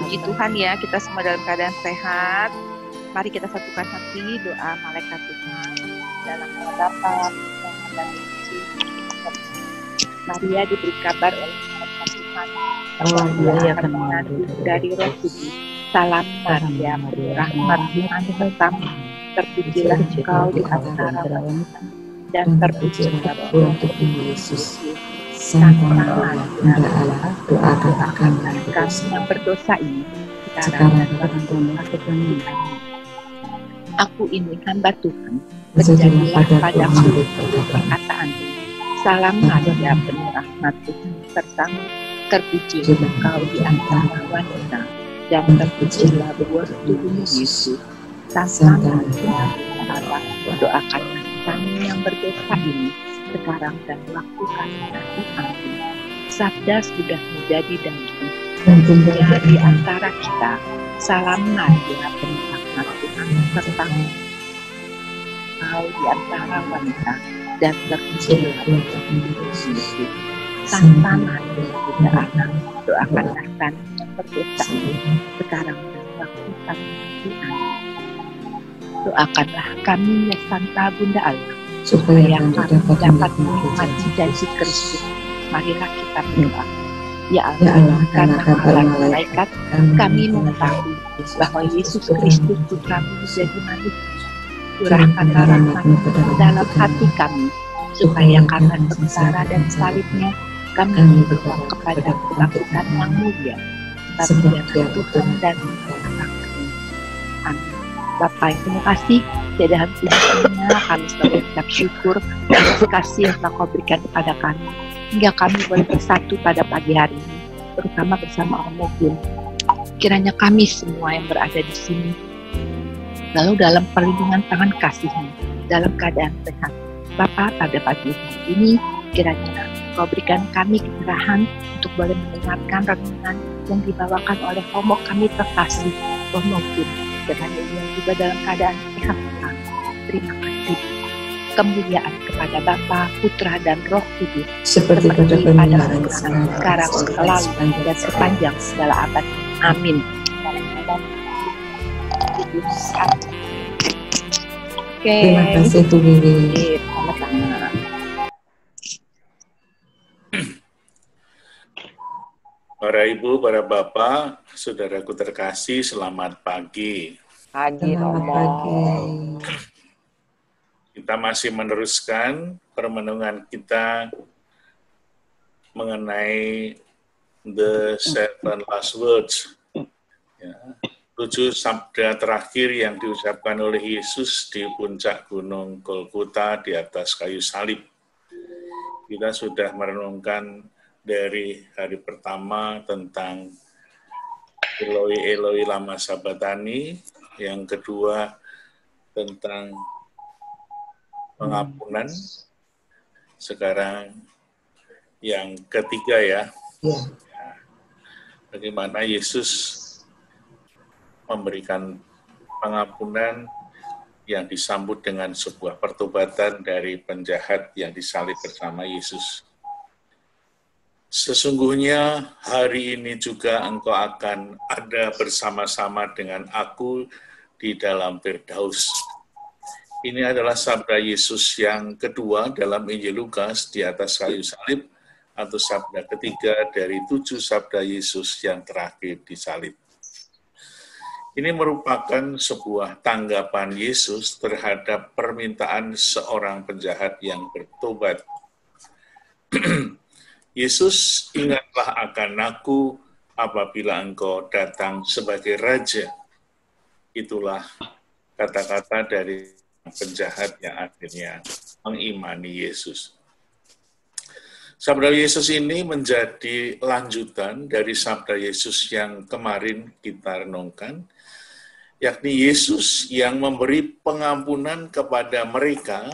Puji Tuhan ya, kita semua dalam keadaan sehat. Mari kita satukan hati, doa malaikat Tuhan. Dalam nama Bapa, Putra, dan Roh Kudus. Maria diberi kabar oleh malaikat Tuhan bahwa dia akan mengandung dari Roh Kudus. Salam Maria, berrahmat Tuhan sertamu. Terpujilah engkau di antara wanita, dan terpujilah buah tubuhmu Yesus. Santa Maria, Bunda Allah, doakanlah kami yang berdosa ini, sekarang dan waktu kami. Aku ini hamba Tuhan, berjanjilah padaku perkataan. Salam Maria, penuh rahmat Tuhan sertamu, terpujilah engkau di antara wanita, dan terpujilah buah tubuhmu Yesus. Santa Maria, Bunda Allah, doakanlah kami yang berdosa ini, sekarang dan waktu kami nanti. Amin. Sabda sudah menjadi daging dan tinggal di antara kita. Salam Maria, penuh rahmat Tuhan sertamu. Kau di antara wanita, dan terpujilah buah tubuhmu Yesus. Santa Maria, Bunda Allah, doakanlah kami yang berdosa ini, sekarang dan waktu kami nanti. Amin. Doakanlah kami ya Santa Bunda Allah, supaya kami dapat menikmati janji Kristus. Marilah kita berdoa. Ya Allah, karena kabar malaikat, kami mengetahui bahwa Yesus Kristus Putramu menjadi manusia. Curahkanlah rahmat dalam hati kami, supaya karena sengsara dan salibnya, kami berdoa kepada kebangkitan yang mulia, sebagai Tuhan dan Anak kami. Amin. Bapa yang penuh kasih, tiada henti-hentinya kami selalu mengucap syukur atas kasih yang telah Kau berikan kepada kami, hingga kami boleh bersatu pada pagi hari ini, terutama bersama orang Muslim. Kiranya kami semua yang berada di sini lalu dalam perlindungan tangan kasih-Mu, dalam keadaan sehat. Bapa, pada pagi hari ini kiranya Kau berikan kami kecerahan untuk boleh mendengarkan renungan yang dibawakan oleh Romo kami terkasih, Romo Kim. Kiranya ia juga dalam keadaan sehat. Terima kasih. Kemuliaan kepada Bapa, Putra, dan Roh Kudus, seperti pada permulaan, sekarang, selalu, dan sepanjang segala abad. Amin. Oke. Terima kasih Bu Wiwi. Sama-sama. Para Ibu, para Bapak, saudaraku terkasih, selamat pagi. Selamat pagi. Kita masih meneruskan permenungan kita mengenai the seven last words. Ya, 7 sabda terakhir yang diucapkan oleh Yesus di puncak gunung Golgota di atas kayu salib. Kita sudah merenungkan dari hari pertama tentang Eloi Eloi lama sabachthani, yang kedua tentang pengampunan, sekarang yang ketiga ya. Bagaimana Yesus memberikan pengampunan yang disambut dengan sebuah pertobatan dari penjahat yang disalib bersama Yesus. Sesungguhnya hari ini juga engkau akan ada bersama-sama dengan aku di dalam Firdaus. Ini adalah sabda Yesus yang kedua dalam Injil Lukas di atas kayu salib, atau sabda ketiga dari 7 sabda Yesus yang terakhir disalib. Ini merupakan sebuah tanggapan Yesus terhadap permintaan seorang penjahat yang bertobat. Yesus, ingatlah akan aku apabila engkau datang sebagai Raja. Itulah kata-kata dari penjahat yang akhirnya mengimani Yesus. Sabda Yesus ini menjadi lanjutan dari sabda Yesus yang kemarin kita renungkan, yakni Yesus yang memberi pengampunan kepada mereka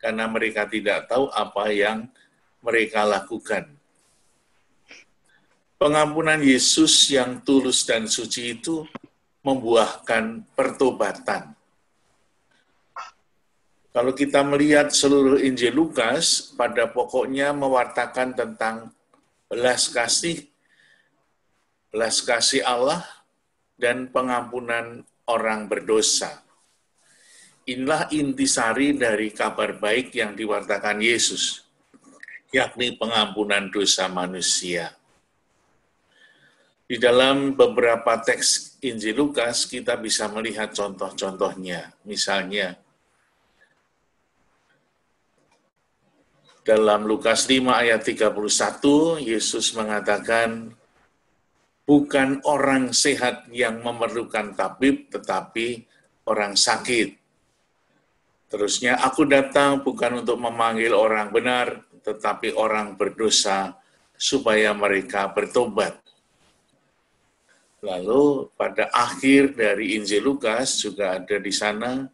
karena mereka tidak tahu apa yang mereka lakukan. Pengampunan Yesus yang tulus dan suci itu membuahkan pertobatan. Kalau kita melihat seluruh Injil Lukas, pada pokoknya mewartakan tentang belas kasih Allah dan pengampunan orang berdosa. Inilah intisari dari kabar baik yang diwartakan Yesus, yakni pengampunan dosa manusia. Di dalam beberapa teks Injil Lukas, kita bisa melihat contoh-contohnya. Misalnya, dalam Lukas 5 ayat 31, Yesus mengatakan, bukan orang sehat yang memerlukan tabib, tetapi orang sakit. Terusnya, aku datang bukan untuk memanggil orang benar, tetapi orang berdosa, supaya mereka bertobat. Lalu pada akhir dari Injil Lukas juga ada di sana,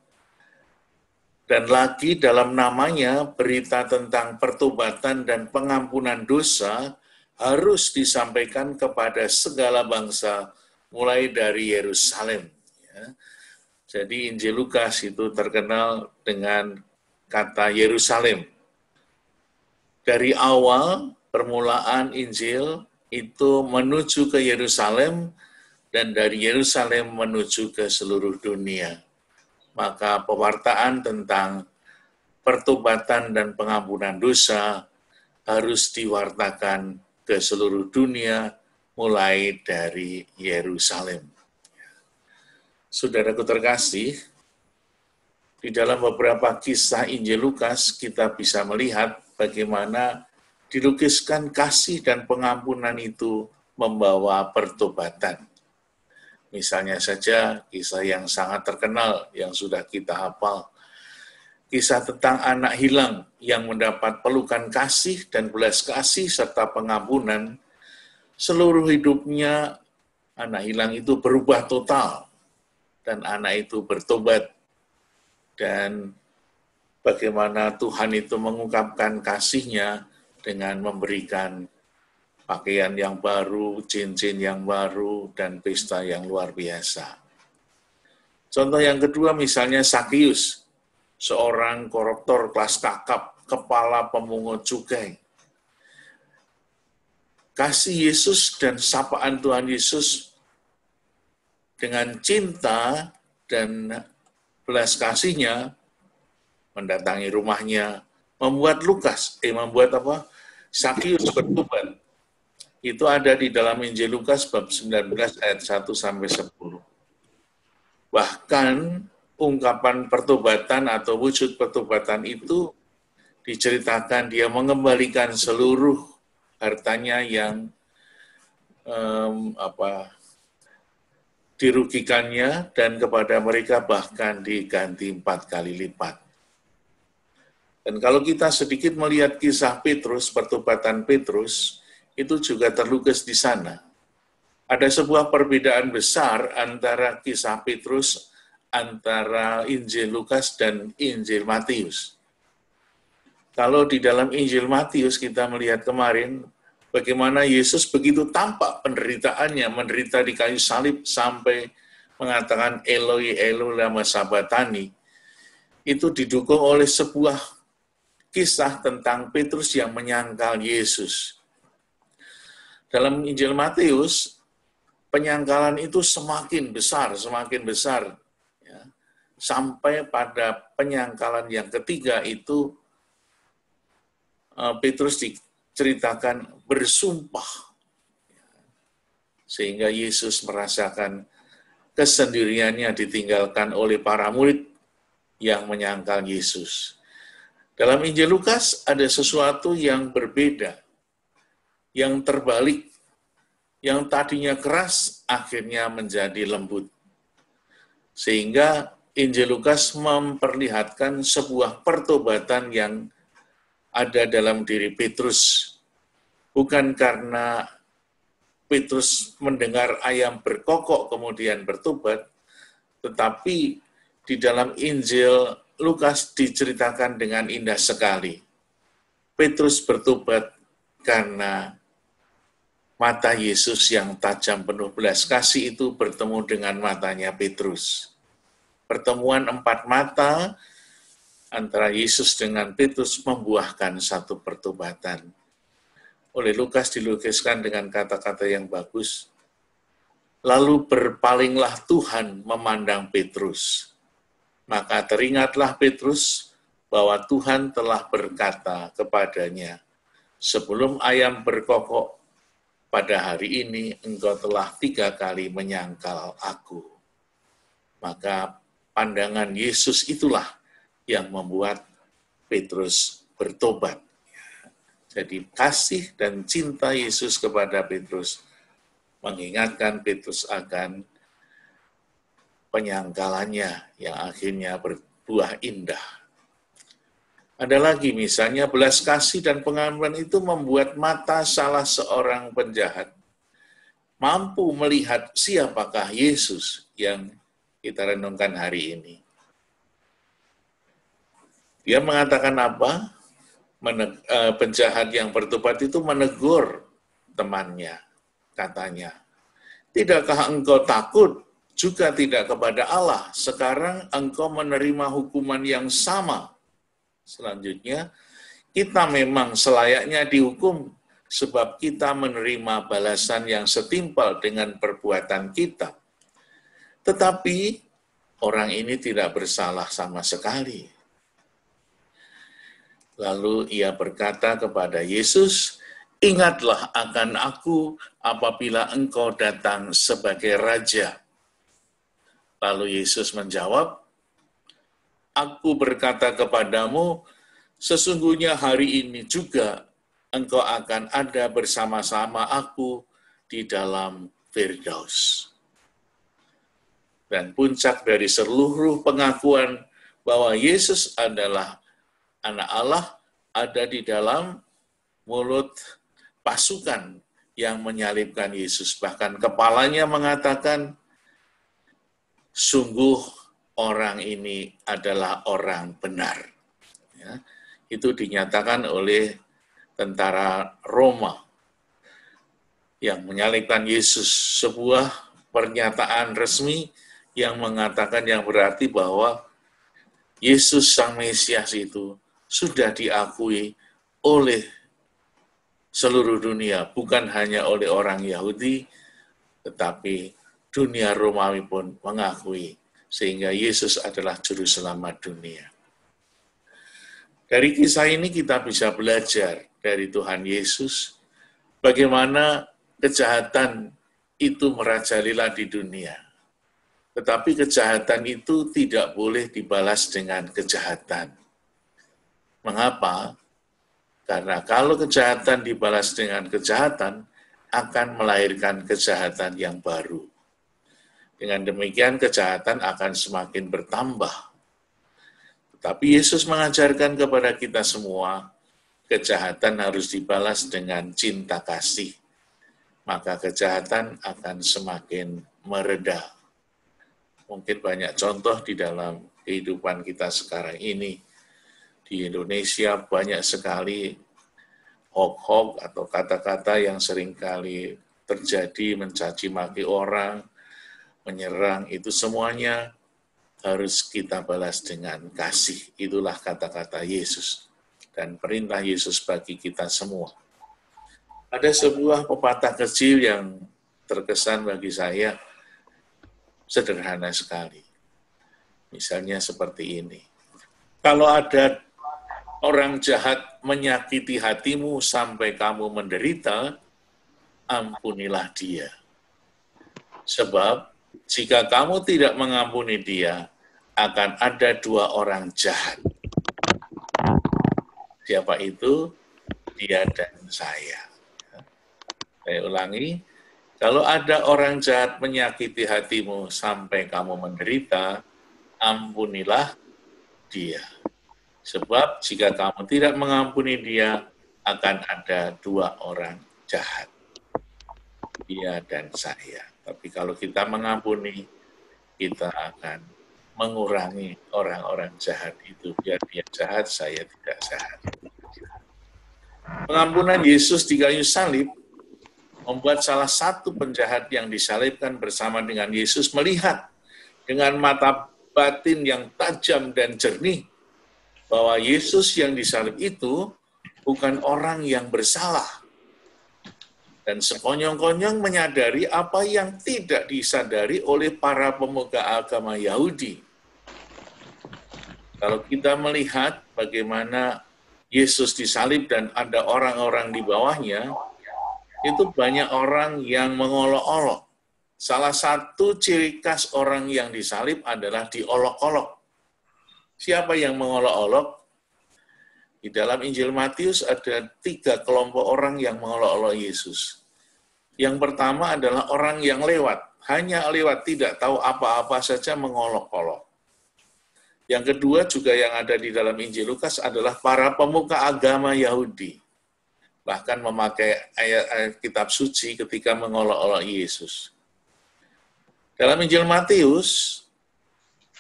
dan lagi dalam namanya berita tentang pertobatan dan pengampunan dosa harus disampaikan kepada segala bangsa, mulai dari Yerusalem. Jadi Injil Lukas itu terkenal dengan kata Yerusalem. Dari awal permulaan Injil itu menuju ke Yerusalem, dan dari Yerusalem menuju ke seluruh dunia. Maka pewartaan tentang pertobatan dan pengampunan dosa harus diwartakan ke seluruh dunia, mulai dari Yerusalem. Saudaraku terkasih, di dalam beberapa kisah Injil Lukas, kita bisa melihat bagaimana dilukiskan kasih dan pengampunan itu membawa pertobatan. Misalnya saja kisah yang sangat terkenal yang sudah kita hafal. Kisah tentang anak hilang yang mendapat pelukan kasih dan belas kasih serta pengampunan. Seluruh hidupnya anak hilang itu berubah total dan anak itu bertobat. Dan bagaimana Tuhan itu mengungkapkan kasih-Nya dengan memberikan pakaian yang baru, cincin yang baru, dan pesta yang luar biasa. Contoh yang kedua misalnya Sakius, seorang koruptor kelas kakap, kepala pemungut cukai. Kasih Yesus dan sapaan Tuhan Yesus dengan cinta dan belas kasih-Nya mendatangi rumahnya, membuat Sakius bertobat. Itu ada di dalam Injil Lukas bab 19 ayat 1-10. Bahkan ungkapan pertobatan atau wujud pertobatan itu diceritakan dia mengembalikan seluruh hartanya yang dirugikannya, dan kepada mereka bahkan diganti 4 kali lipat. Dan kalau kita sedikit melihat kisah Petrus, pertobatan Petrus, itu juga terlukis di sana. Ada sebuah perbedaan besar antara kisah Petrus, antara Injil Lukas dan Injil Matius. Kalau di dalam Injil Matius kita melihat kemarin, bagaimana Yesus begitu tampak penderitaannya, menderita di kayu salib sampai mengatakan Eloi, Eloi, lama sabachthani, itu didukung oleh sebuah kisah tentang Petrus yang menyangkal Yesus. Dalam Injil Matius, penyangkalan itu semakin besar, ya. Sampai pada penyangkalan yang ketiga itu, Petrus diceritakan bersumpah, sehingga Yesus merasakan kesendiriannya ditinggalkan oleh para murid yang menyangkal Yesus. Dalam Injil Lukas ada sesuatu yang berbeda, yang terbalik, yang tadinya keras, akhirnya menjadi lembut. Sehingga Injil Lukas memperlihatkan sebuah pertobatan yang ada dalam diri Petrus. Bukan karena Petrus mendengar ayam berkokok kemudian bertobat, tetapi di dalam Injil Lukas diceritakan dengan indah sekali. Petrus bertobat karena mata Yesus yang tajam penuh belas kasih itu bertemu dengan matanya Petrus. Pertemuan 4 mata antara Yesus dengan Petrus membuahkan satu pertobatan. Oleh Lukas dilukiskan dengan kata-kata yang bagus. Lalu berpalinglah Tuhan memandang Petrus. Maka teringatlah Petrus bahwa Tuhan telah berkata kepadanya, sebelum ayam berkokok pada hari ini, engkau telah 3 kali menyangkal aku. Maka pandangan Yesus itulah yang membuat Petrus bertobat. Jadi kasih dan cinta Yesus kepada Petrus mengingatkan Petrus akan penyangkalannya yang akhirnya berbuah indah. Ada lagi misalnya belas kasih dan pengampunan itu membuat mata salah seorang penjahat mampu melihat siapakah Yesus yang kita renungkan hari ini. Dia mengatakan apa? Penjahat yang bertobat itu menegur temannya, katanya, tidakkah engkau takut juga tidak kepada Allah? Sekarang engkau menerima hukuman yang sama. Selanjutnya, kita memang selayaknya dihukum sebab kita menerima balasan yang setimpal dengan perbuatan kita. Tetapi orang ini tidak bersalah sama sekali. Lalu ia berkata kepada Yesus, ingatlah akan aku apabila engkau datang sebagai raja. Lalu Yesus menjawab, aku berkata kepadamu, sesungguhnya hari ini juga engkau akan ada bersama-sama aku di dalam Firdaus. Dan puncak dari seluruh pengakuan bahwa Yesus adalah Anak Allah ada di dalam mulut pasukan yang menyalibkan Yesus. Bahkan kepalanya mengatakan, sungguh orang ini adalah orang benar. Ya, itu dinyatakan oleh tentara Roma yang menyalibkan Yesus. Sebuah pernyataan resmi yang mengatakan yang berarti bahwa Yesus Sang Mesias itu sudah diakui oleh seluruh dunia, bukan hanya oleh orang Yahudi, tetapi dunia Romawi pun mengakui, sehingga Yesus adalah juru selamat dunia. Dari kisah ini kita bisa belajar dari Tuhan Yesus, bagaimana kejahatan itu merajalela di dunia. Tetapi kejahatan itu tidak boleh dibalas dengan kejahatan. Mengapa? Karena kalau kejahatan dibalas dengan kejahatan, akan melahirkan kejahatan yang baru. Dengan demikian, kejahatan akan semakin bertambah. Tetapi Yesus mengajarkan kepada kita semua, kejahatan harus dibalas dengan cinta kasih. Maka kejahatan akan semakin mereda. Mungkin banyak contoh di dalam kehidupan kita sekarang ini. Di Indonesia banyak sekali hoax atau kata-kata yang seringkali terjadi, mencaci maki orang, menyerang, itu semuanya harus kita balas dengan kasih. Itulah kata-kata Yesus dan perintah Yesus bagi kita semua. Ada sebuah pepatah kecil yang terkesan bagi saya sederhana sekali. Misalnya seperti ini. Kalau ada orang jahat menyakiti hatimu sampai kamu menderita, ampunilah dia. Sebab jika kamu tidak mengampuni dia, akan ada 2 orang jahat. Siapa itu? Dia dan saya. Saya ulangi, kalau ada orang jahat menyakiti hatimu sampai kamu menderita, ampunilah dia. Sebab jika kamu tidak mengampuni dia, akan ada 2 orang jahat. Dia dan saya. Tapi kalau kita mengampuni, kita akan mengurangi orang-orang jahat itu. Biar dia jahat, saya tidak jahat. Pengampunan Yesus di kayu salib membuat salah satu penjahat yang disalibkan bersama dengan Yesus melihat dengan mata batin yang tajam dan jernih bahwa Yesus yang disalib itu bukan orang yang bersalah. dan sekonyong-konyong menyadari apa yang tidak disadari oleh para pemuka agama Yahudi. Kalau kita melihat bagaimana Yesus disalib dan ada orang-orang di bawahnya, itu banyak orang yang mengolok-olok. Salah satu ciri khas orang yang disalib adalah diolok-olok. Siapa yang mengolok-olok? Di dalam Injil Matius ada 3 kelompok orang yang mengolok-olok Yesus. Yang pertama adalah orang yang lewat, hanya lewat, tidak tahu apa-apa saja mengolok-olok. Yang kedua juga yang ada di dalam Injil Lukas adalah para pemuka agama Yahudi. Bahkan memakai ayat-ayat kitab suci ketika mengolok-olok Yesus. Dalam Injil Matius,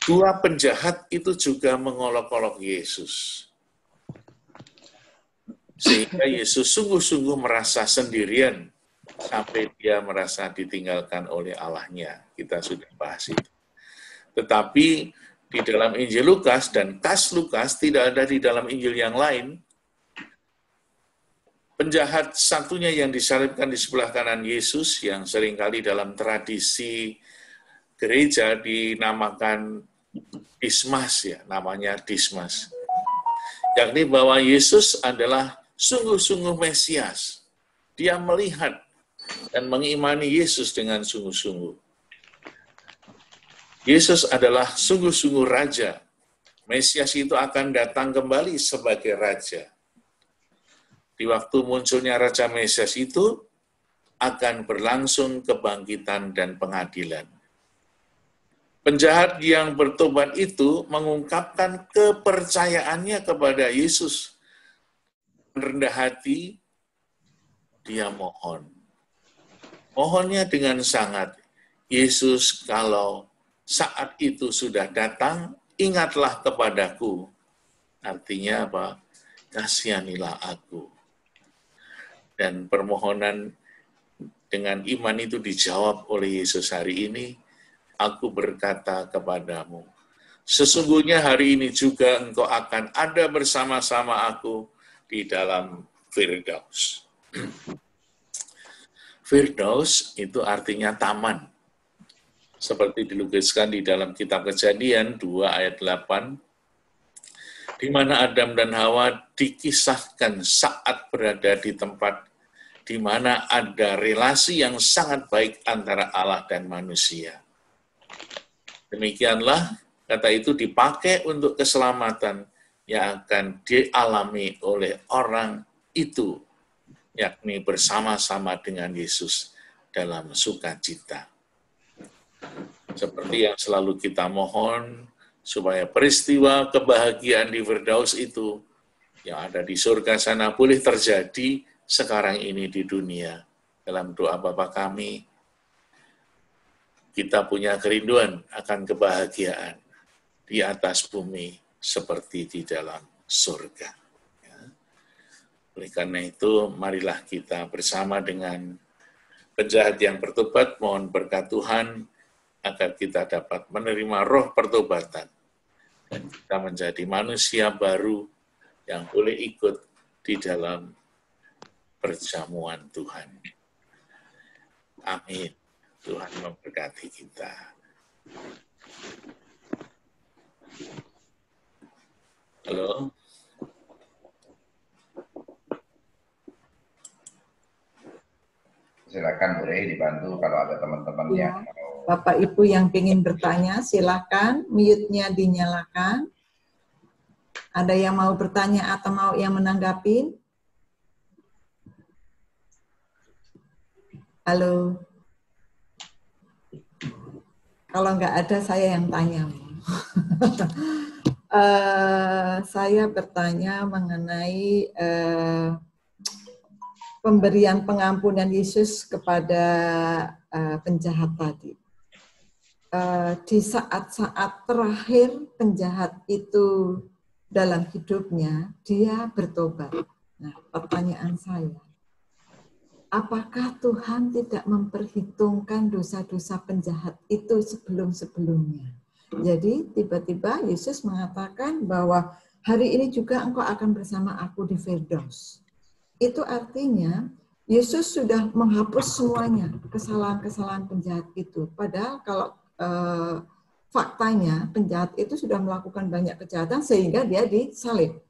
2 penjahat itu juga mengolok-olok Yesus. Sehingga Yesus sungguh-sungguh merasa sendirian sampai dia merasa ditinggalkan oleh Allahnya. Kita sudah bahas itu. Tetapi di dalam Injil Lukas dan Kas Lukas tidak ada di dalam Injil yang lain. Penjahat satunya yang disalibkan di sebelah kanan Yesus, yang seringkali dalam tradisi gereja dinamakan Dismas, ya, namanya Dismas. Yakni bahwa Yesus adalah sungguh-sungguh Mesias. Dia melihat dan mengimani Yesus dengan sungguh-sungguh. Yesus adalah sungguh-sungguh Raja. Mesias itu akan datang kembali sebagai Raja. Di waktu munculnya Raja Mesias itu, akan berlangsung kebangkitan dan pengadilan. Penjahat yang bertobat itu mengungkapkan kepercayaannya kepada Yesus. Rendah hati, dia mohon. Mohonnya dengan sangat, Yesus, kalau saat itu sudah datang, ingatlah kepadaku. Artinya apa? Kasihanilah aku. Dan permohonan dengan iman itu dijawab oleh Yesus hari ini. Aku berkata kepadamu, sesungguhnya hari ini juga engkau akan ada bersama-sama aku di dalam Firdaus. Firdaus itu artinya taman. Seperti dilukiskan di dalam kitab Kejadian 2 ayat 8, di mana Adam dan Hawa dikisahkan saat berada di tempat di mana ada relasi yang sangat baik antara Allah dan manusia. Demikianlah kata itu dipakai untuk keselamatan yang akan dialami oleh orang itu, yakni bersama-sama dengan Yesus dalam sukacita. Seperti yang selalu kita mohon, supaya peristiwa kebahagiaan di Firdaus itu, yang ada di surga sana, boleh terjadi sekarang ini di dunia. Dalam doa Bapa kami, kita punya kerinduan akan kebahagiaan di atas bumi seperti di dalam surga. Ya. Oleh karena itu, marilah kita bersama dengan penjahat yang bertobat, mohon berkat Tuhan, agar kita dapat menerima roh pertobatan, dan kita menjadi manusia baru yang boleh ikut di dalam perjamuan Tuhan. Amin. Tuhan memberkati kita. Halo. Silakan boleh dibantu kalau ada teman-teman Ya. yang mau. Bapak Ibu yang ingin bertanya, silakan mute-nya dinyalakan. Ada yang mau bertanya atau mau yang menanggapi? Halo. Kalau nggak ada, saya yang tanya. Saya bertanya mengenai pemberian pengampunan Yesus kepada penjahat tadi. Di saat-saat terakhir penjahat itu dalam hidupnya, dia bertobat. Nah, pertanyaan saya, apakah Tuhan tidak memperhitungkan dosa-dosa penjahat itu sebelum-sebelumnya? Jadi tiba-tiba Yesus mengatakan bahwa hari ini juga engkau akan bersama aku di Firdaus. Itu artinya Yesus sudah menghapus semuanya kesalahan-kesalahan penjahat itu. Padahal kalau faktanya penjahat itu sudah melakukan banyak kejahatan sehingga dia disalib.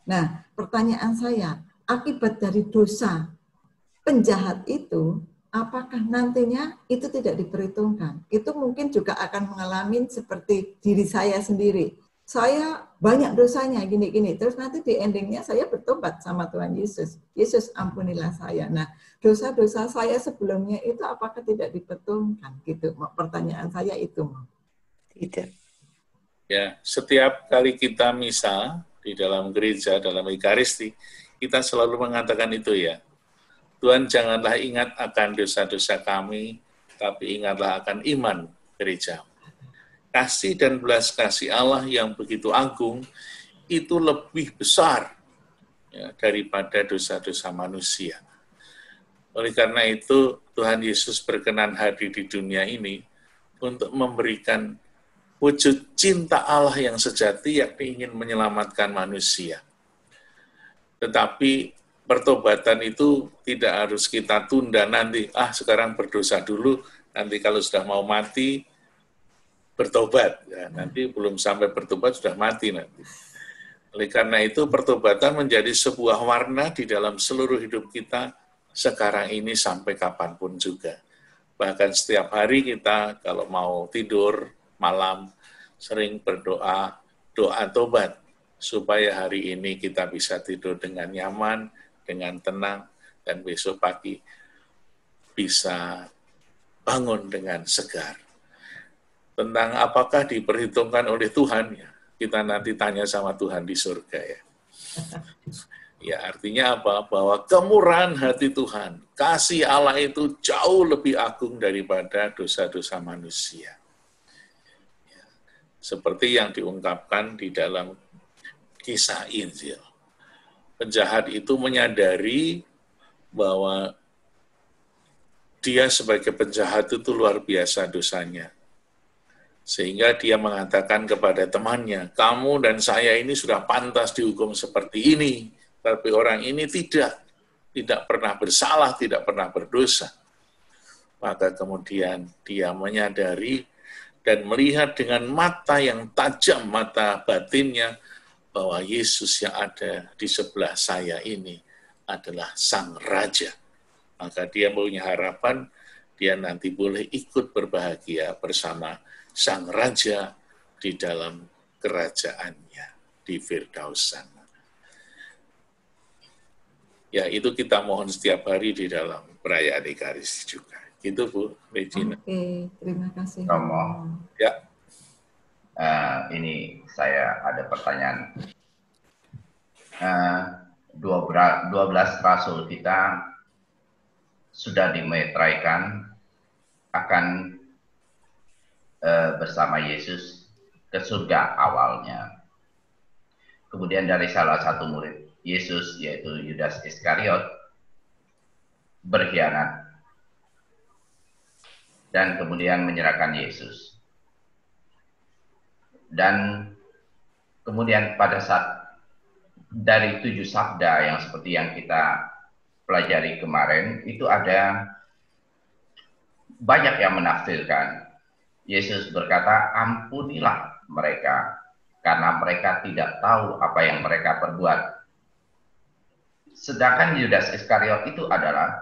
Nah, pertanyaan saya, akibat dari dosa penjahat itu, apakah nantinya itu tidak diperhitungkan? Itu mungkin juga akan mengalami seperti diri saya sendiri. Saya banyak dosanya gini-gini, terus nanti di endingnya saya bertobat sama Tuhan Yesus. Yesus ampunilah saya. Nah, dosa-dosa saya sebelumnya itu apakah tidak diperhitungkan? Gitu. Pertanyaan saya itu. Tidak. Ya, setiap kali kita misa di dalam gereja, dalam Ekaristi, kita selalu mengatakan itu ya. Tuhan janganlah ingat akan dosa-dosa kami, tapi ingatlah akan iman gereja. Kasih dan belas kasih Allah yang begitu agung, itu lebih besar ya, daripada dosa-dosa manusia. Oleh karena itu, Tuhan Yesus berkenan hadir di dunia ini untuk memberikan wujud cinta Allah yang sejati, yakni ingin menyelamatkan manusia. Tetapi pertobatan itu tidak harus kita tunda nanti, sekarang berdosa dulu, nanti kalau sudah mau mati, bertobat. Ya, nanti belum sampai bertobat, sudah mati nanti. Oleh karena itu, pertobatan menjadi sebuah warna di dalam seluruh hidup kita, sekarang ini sampai kapanpun juga. Bahkan setiap hari kita, kalau mau tidur, malam, sering berdoa, doa tobat, supaya hari ini kita bisa tidur dengan nyaman, dengan tenang, dan besok pagi bisa bangun dengan segar. Tentang apakah diperhitungkan oleh Tuhan, ya, kita nanti tanya sama Tuhan di surga ya. Ya, artinya apa? Bahwa kemurahan hati Tuhan, kasih Allah itu jauh lebih agung daripada dosa-dosa manusia. Ya, seperti yang diungkapkan di dalam kisah Injil. Penjahat itu menyadari bahwa dia sebagai penjahat itu luar biasa dosanya. Sehingga dia mengatakan kepada temannya, kamu dan saya ini sudah pantas dihukum seperti ini, tapi orang ini tidak pernah bersalah, tidak pernah berdosa. Maka kemudian dia menyadari dan melihat dengan mata yang tajam, mata batinnya, bahwa Yesus yang ada di sebelah saya ini adalah Sang Raja. Maka dia punya harapan, dia nanti boleh ikut berbahagia bersama Sang Raja di dalam kerajaannya di Firdaus sana. Ya, itu kita mohon setiap hari di dalam perayaan Ekaristi juga. Gitu, Bu Regina. Oke, terima kasih. Romo. Ya. Ini saya ada pertanyaan. 12 rasul kita sudah dimeteraikan akan bersama Yesus ke surga awalnya. Kemudian dari salah satu murid Yesus, yaitu Yudas Iskariot, berkhianat dan kemudian menyerahkan Yesus. Dan kemudian pada saat dari 7 sabda yang seperti yang kita pelajari kemarin, itu ada banyak yang menafsirkan. Yesus berkata, ampunilah mereka, karena mereka tidak tahu apa yang mereka perbuat. Sedangkan Yudas Iskariot itu adalah,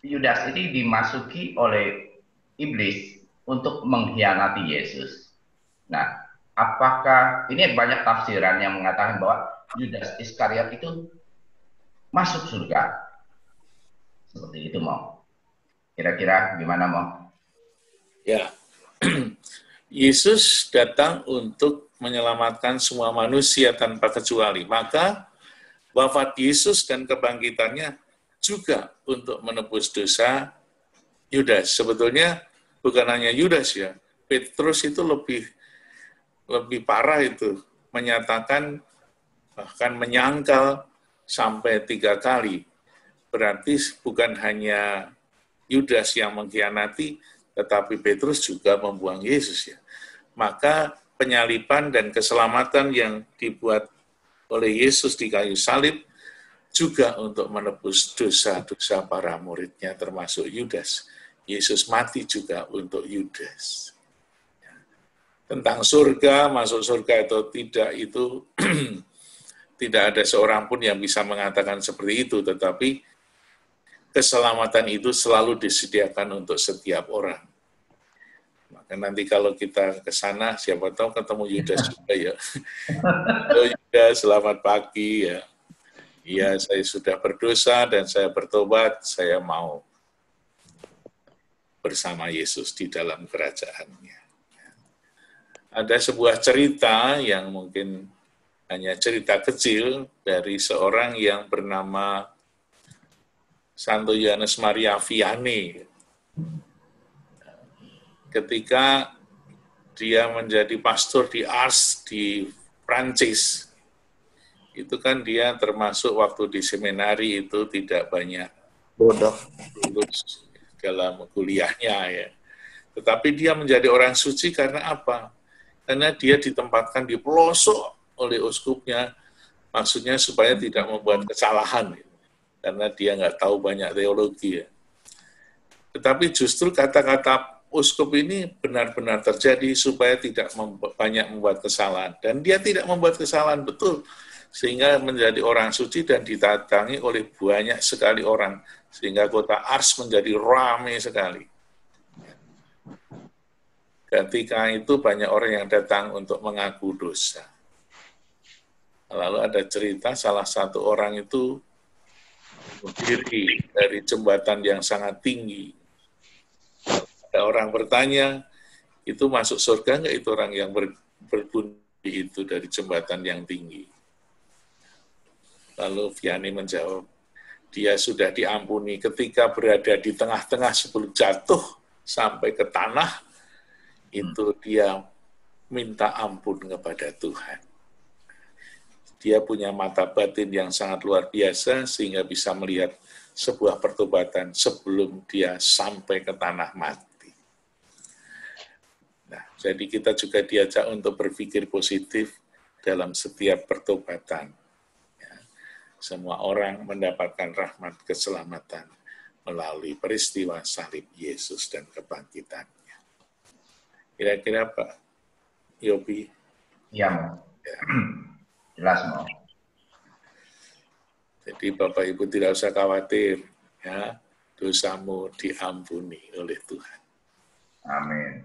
Yudas ini dimasuki oleh iblis untuk mengkhianati Yesus. Nah, apakah, ini banyak tafsiran yang mengatakan bahwa Yudas Iskariot itu masuk surga. Seperti itu, Mo. Kira-kira gimana, Mo? Ya, Yesus datang untuk menyelamatkan semua manusia tanpa kecuali. Maka wafat Yesus dan kebangkitannya juga untuk menebus dosa Yudas. Sebetulnya bukan hanya Yudas ya, Petrus itu lebih parah itu, menyatakan bahkan menyangkal sampai 3 kali. Berarti bukan hanya Yudas yang mengkhianati, tetapi Petrus juga membuang Yesus ya. Maka penyaliban dan keselamatan yang dibuat oleh Yesus di kayu salib juga untuk menebus dosa-dosa para muridnya termasuk Yudas. Yesus mati juga untuk Yudas. Tentang surga, masuk surga atau tidak itu tidak ada seorang pun yang bisa mengatakan seperti itu, tetapi keselamatan itu selalu disediakan untuk setiap orang. Maka nanti kalau kita ke sana, siapa tahu ketemu Yudas juga ya. Halo Yudas, selamat pagi ya. Iya, saya sudah berdosa dan saya bertobat, saya mau bersama Yesus di dalam kerajaannya. Ada sebuah cerita yang mungkin hanya cerita kecil dari seorang yang bernama Santo Yohanes Maria Vianney. Ketika dia menjadi pastor di Ars di Prancis, itu kan dia termasuk waktu di seminari itu tidak banyak lulus dalam kuliahnya ya. Tetapi dia menjadi orang suci karena apa? Karena dia ditempatkan di pelosok oleh uskupnya, maksudnya supaya tidak membuat kesalahan, karena dia nggak tahu banyak teologi ya. Tetapi justru kata-kata uskup ini benar-benar terjadi supaya tidak banyak membuat kesalahan. Dan dia tidak membuat kesalahan betul, sehingga menjadi orang suci dan didatangi oleh banyak sekali orang, sehingga kota Ars menjadi ramai sekali. Ketika itu banyak orang yang datang untuk mengaku dosa. Lalu ada cerita salah satu orang itu berdiri dari jembatan yang sangat tinggi. Ada orang bertanya, itu masuk surga nggak itu orang yang berbundi itu dari jembatan yang tinggi? Lalu Vianney menjawab, dia sudah diampuni ketika berada di tengah-tengah sebelum jatuh sampai ke tanah, itu dia minta ampun kepada Tuhan. Dia punya mata batin yang sangat luar biasa sehingga bisa melihat sebuah pertobatan sebelum dia sampai ke tanah mati. Nah, jadi kita juga diajak untuk berpikir positif dalam setiap pertobatan. Ya, semua orang mendapatkan rahmat keselamatan melalui peristiwa salib Yesus dan kebangkitannya. Kira-kira Pak Yobi? Iya, Mo. Ya. Jelas, Mo. Jadi Bapak Ibu tidak usah khawatir, ya, dosamu diampuni oleh Tuhan. Amin.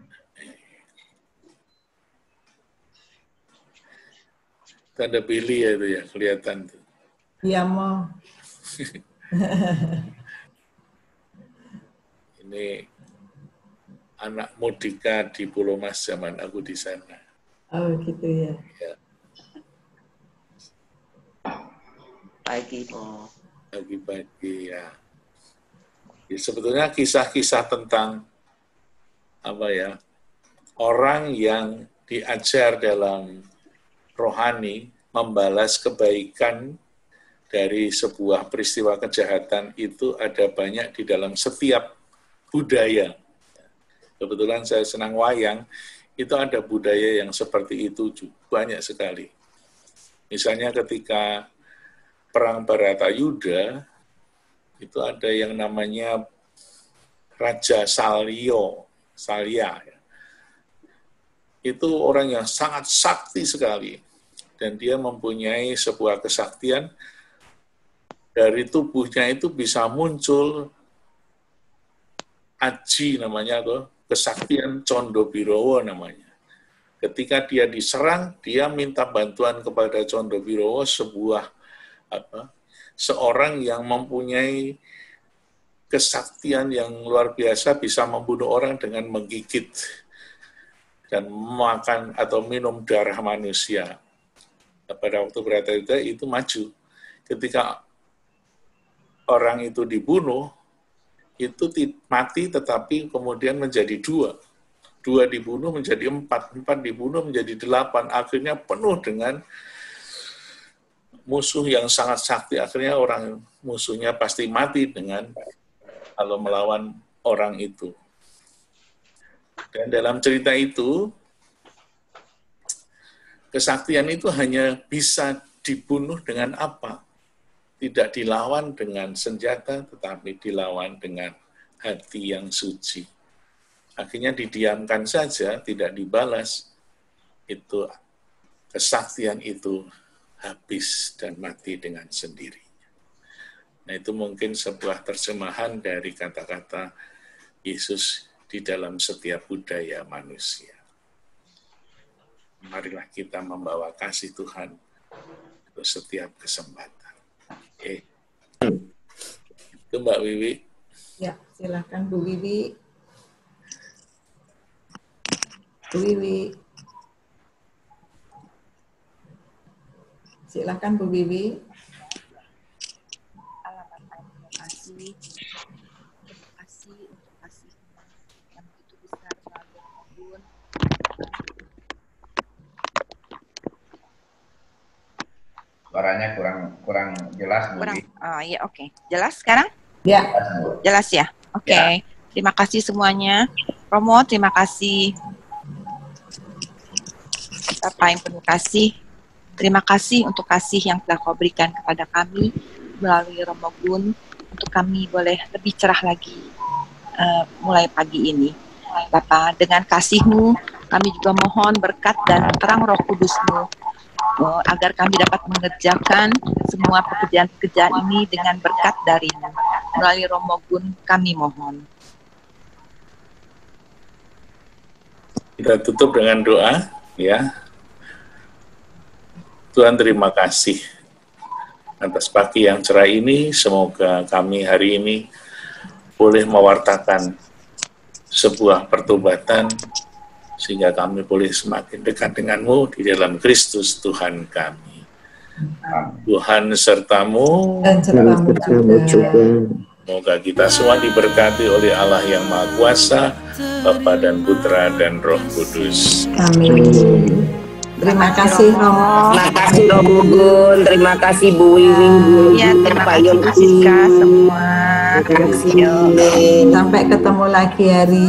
Tanda pilih ya itu ya, kelihatan tuh. Iya, Mo. Ini anak Modika di Pulau Mas zaman aku di sana. Oh, gitu ya. Ya. Pagi, Mo. Pagi-pagi ya. Ya. Sebetulnya kisah-kisah tentang apa ya, orang yang diajar dalam rohani membalas kebaikan dari sebuah peristiwa kejahatan itu ada banyak di dalam setiap budaya. Kebetulan saya senang wayang, itu ada budaya yang seperti itu banyak sekali. Misalnya ketika Perang Baratayuda, itu ada yang namanya Raja Salya. Itu orang yang sangat sakti sekali. Dan dia mempunyai sebuah kesaktian, dari tubuhnya itu bisa muncul aji namanya, atau kesaktian Condobirowo namanya. Ketika dia diserang, dia minta bantuan kepada Condobirowo, seorang yang mempunyai kesaktian yang luar biasa, bisa membunuh orang dengan menggigit dan makan atau minum darah manusia. Pada waktu Baratayuda itu maju. Ketika orang itu dibunuh, itu mati tetapi kemudian menjadi 2. 2 dibunuh menjadi 4, 4 dibunuh menjadi 8, akhirnya penuh dengan musuh yang sangat sakti. Akhirnya orang musuhnya pasti mati dengan kalau melawan orang itu. Dan dalam cerita itu, kesaktian itu hanya bisa dibunuh dengan apa? tidak dilawan dengan senjata, tetapi dilawan dengan hati yang suci. Akhirnya didiamkan saja, tidak dibalas, itu kesaktian itu habis dan mati dengan sendirinya. Nah, itu mungkin sebuah terjemahan dari kata-kata Yesus di dalam setiap budaya manusia. Marilah kita membawa kasih Tuhan untuk setiap kesempatan. Itu Mbak Wiwi. Ya, silakan Bu Wiwi. Bu Wiwi. Silakan Bu Wiwi. Terima kasih untuk kasih yang begitu besar melalui Roh Suaranya kurang jelas, Bu. Ya, oke. Jelas sekarang? Ya. Jelas ya? Oke. Ya. Terima kasih semuanya. Romo, terima kasih. Bapak yang penuh kasih. Terima kasih untuk kasih yang telah Kau berikan kepada kami melalui Romo Gun, untuk kami boleh lebih cerah lagi mulai pagi ini. Bapak, dengan kasih-Mu, kami juga mohon berkat dan terang Roh Kudus-Mu, agar kami dapat mengerjakan semua pekerjaan-pekerjaan ini dengan berkat dari-Mu. Melalui Romo Gun, kami mohon. Kita tutup dengan doa, ya. Tuhan, terima kasih atas pagi yang cerah ini. Semoga kami hari ini boleh mewartakan sebuah pertobatan, sehingga kami boleh semakin dekat dengan-Mu di dalam Kristus Tuhan kami. Tuhan sertamu, Dan sertamu juga. semoga kita semua diberkati oleh Allah yang Maha Kuasa, Bapa dan Putra dan Roh Kudus. Amin. Terima kasih Romo. Terima kasih Romo Gun, terima kasih Bu Wiwi, Bu Ya, terima kasih Siska semua. Terima kasih. Sampai ketemu lagi hari